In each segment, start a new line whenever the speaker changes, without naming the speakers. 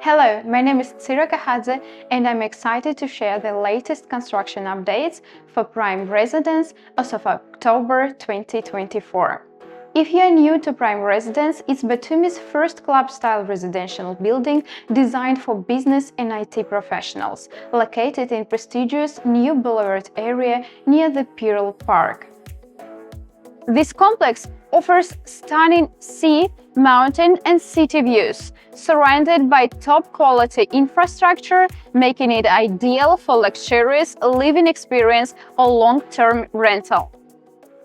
Hello, my name is Tsira Kahadze and I'm excited to share the latest construction updates for Prime Residence as of October 2024. If you are new to Prime Residence, it's Batumi's first club-style residential building designed for business and IT professionals, located in prestigious New Boulevard area near the Pearl Park. This complex offers stunning sea, mountain and city views, surrounded by top-quality infrastructure, making it ideal for luxurious living experience or long-term rental.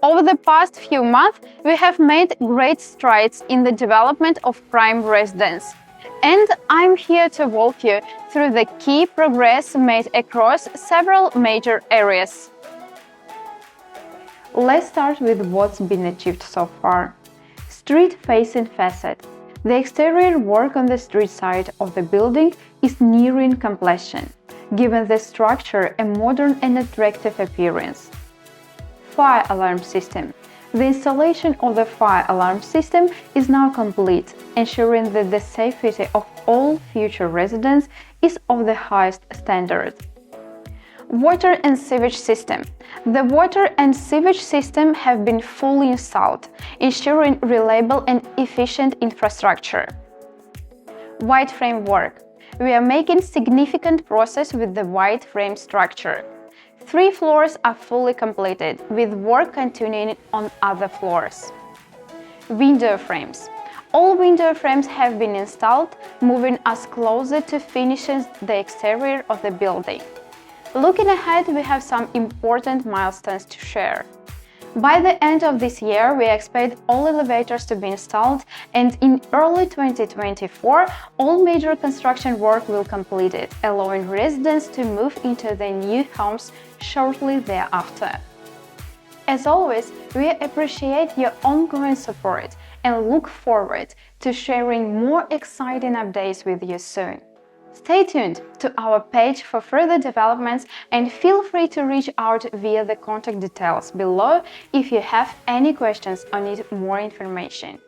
Over the past few months, we have made great strides in the development of Prime Residence, and I'm here to walk you through the key progress made across several major areas. Let's start with what's been achieved so far. Street-facing facade. The exterior work on the street side of the building is nearing completion, giving the structure a modern and attractive appearance. Fire alarm system. The installation of the fire alarm system is now complete, ensuring that the safety of all future residents is of the highest standard. Water and sewage system. The water and sewage system have been fully installed, ensuring reliable and efficient infrastructure. White frame work. We are making significant progress with the white frame structure. 3 floors are fully completed, with work continuing on other floors. Window frames. All window frames have been installed, moving us closer to finishing the exterior of the building. Looking ahead, we have some important milestones to share. By the end of this year, we expect all elevators to be installed, and in early 2024, all major construction work will be completed, allowing residents to move into their new homes shortly thereafter. As always, we appreciate your ongoing support and look forward to sharing more exciting updates with you soon. Stay tuned to our page for further developments and feel free to reach out via the contact details below if you have any questions or need more information.